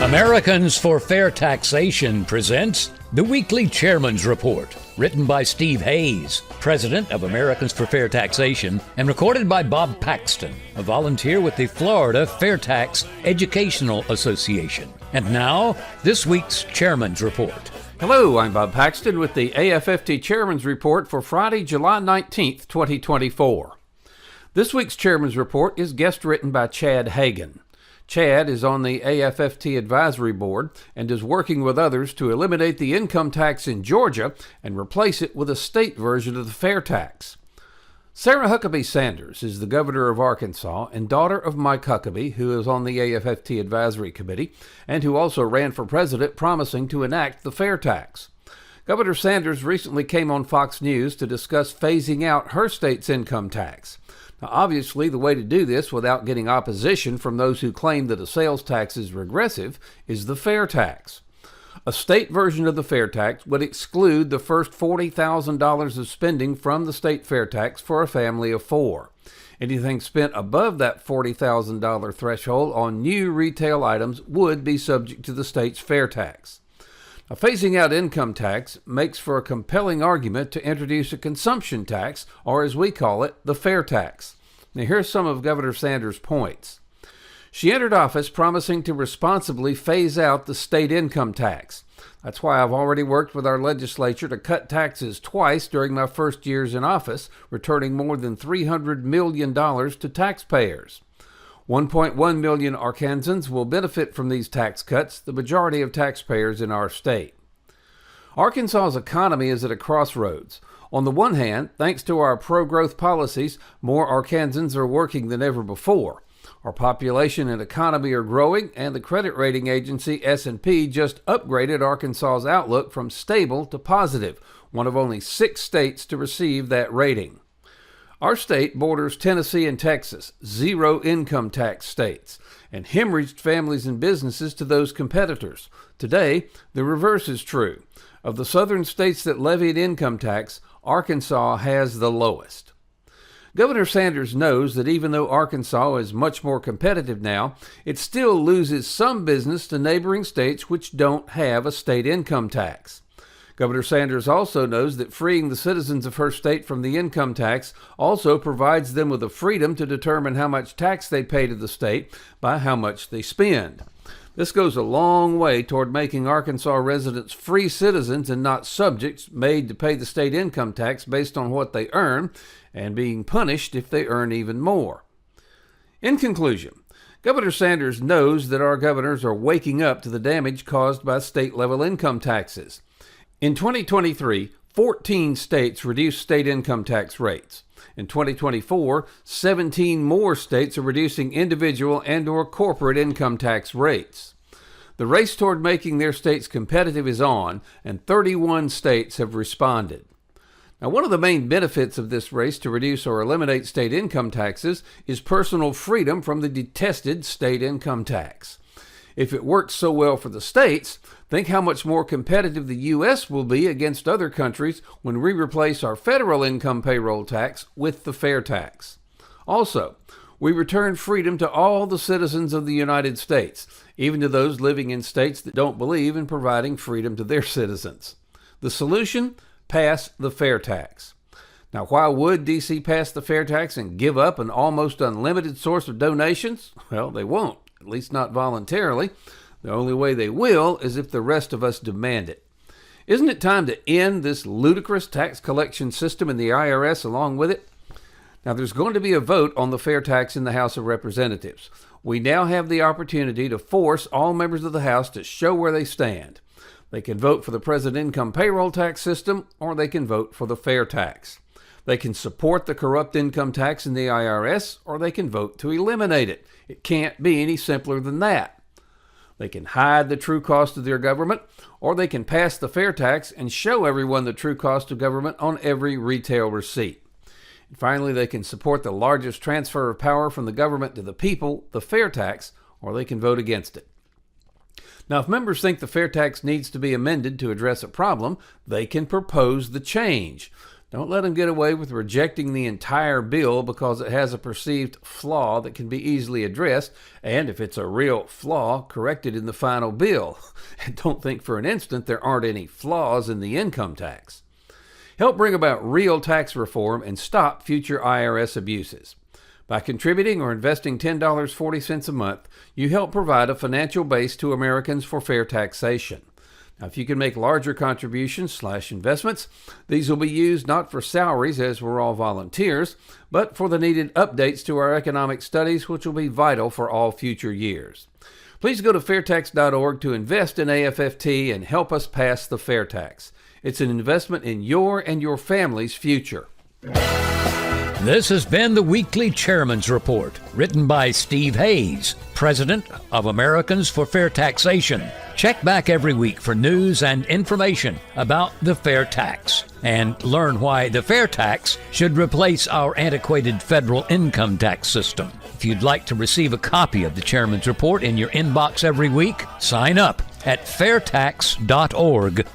Americans for Fair Taxation presents the Weekly Chairman's Report, written by Steve Hayes, president of Americans for Fair Taxation, and recorded by Bob Paxton, a volunteer with the Florida FAIRtax Educational Association. And now, this week's Chairman's Report. Hello, I'm Bob Paxton with the AFFT Chairman's Report for Friday, July 19th, 2024. This week's Chairman's Report is guest written by Chad Hagan. Chad is on the AFFT Advisory Board and is working with others to eliminate the income tax in Georgia and replace it with a state version of the FAIRtax. Sarah Huckabee Sanders is the governor of Arkansas and daughter of Mike Huckabee, who is on the AFFT Advisory Committee and who also ran for president promising to enact the FAIRtax. Governor Sanders recently came on Fox News to discuss phasing out her state's income tax. Now, obviously, the way to do this without getting opposition from those who claim that a sales tax is regressive is the FAIRtax. A state version of the FAIRtax would exclude the first $40,000 of spending from the state FAIRtax for a family of four. Anything spent above that $40,000 threshold on new retail items would be subject to the state's FAIRtax. Now, phasing out income tax makes for a compelling argument to introduce a consumption tax, or as we call it, the FAIRtax. Now, here's some of Governor Sanders' points. She entered office promising to responsibly phase out the state income tax. That's why I've already worked with our legislature to cut taxes twice during my first years in office, returning more than $300 million to taxpayers. 1.1 million Arkansans will benefit from these tax cuts, the majority of taxpayers in our state. Arkansas's economy is at a crossroads. On the one hand, thanks to our pro-growth policies, more Arkansans are working than ever before. Our population and economy are growing, and the credit rating agency S&P just upgraded Arkansas's outlook from stable to positive, one of only 6 states to receive that rating. Our state borders Tennessee and Texas, zero income tax states, and hemorrhaged families and businesses to those competitors. Today, the reverse is true. Of the southern states that levy an income tax, Arkansas has the lowest. Governor Sanders knows that even though Arkansas is much more competitive now, it still loses some business to neighboring states which don't have a state income tax. Governor Sanders also knows that freeing the citizens of her state from the income tax also provides them with the freedom to determine how much tax they pay to the state by how much they spend. This goes a long way toward making Arkansas residents free citizens and not subjects made to pay the state income tax based on what they earn and being punished if they earn even more. In conclusion, Governor Sanders knows that our governors are waking up to the damage caused by state-level income taxes. In 2023, 14 states reduced state income tax rates. In 2024, 17 more states are reducing individual and/or corporate income tax rates. The race toward making their states competitive is on, and 31 states have responded. Now, one of the main benefits of this race to reduce or eliminate state income taxes is personal freedom from the detested state income tax. If it works so well for the states, think how much more competitive the U.S. will be against other countries when we replace our federal income payroll tax with the FAIRtax. Also, we return freedom to all the citizens of the United States, even to those living in states that don't believe in providing freedom to their citizens. The solution? Pass the FAIRtax. Now, why would D.C. pass the FAIRtax and give up an almost unlimited source of donations? Well, they won't. At least not voluntarily. The only way they will is if the rest of us demand it. Isn't it time to end this ludicrous tax collection system and the IRS along with it? Now, there's going to be a vote on the FAIRtax in the House of Representatives. We now have the opportunity to force all members of the House to show where they stand. They can vote for the present income payroll tax system, or they can vote for the FAIRtax. They can support the corrupt income tax in the IRS, or they can vote to eliminate it. It can't be any simpler than that. They can hide the true cost of their government, or they can pass the FAIRtax and show everyone the true cost of government on every retail receipt. And finally, they can support the largest transfer of power from the government to the people, the FAIRtax, or they can vote against it. Now, if members think the FAIRtax needs to be amended to address a problem, they can propose the change. Don't let them get away with rejecting the entire bill because it has a perceived flaw that can be easily addressed, and if it's a real flaw, corrected in the final bill. And don't think for an instant there aren't any flaws in the income tax. Help bring about real tax reform and stop future IRS abuses. By contributing or investing $10.40 a month, you help provide a financial base to Americans for fair taxation. Now, if you can make larger contributions/investments, these will be used not for salaries, as we're all volunteers, but for the needed updates to our economic studies, which will be vital for all future years. Please go to FAIRtax.org to invest in AFFT and help us pass the fair tax. It's an investment in your and your family's future. This has been the Weekly Chairman's Report, written by Steve Hayes, President of Americans for Fair Taxation. Check back every week for news and information about the fair tax and learn why the fair tax should replace our antiquated federal income tax system. If you'd like to receive a copy of the Chairman's Report in your inbox every week, sign up at FAIRtax.org.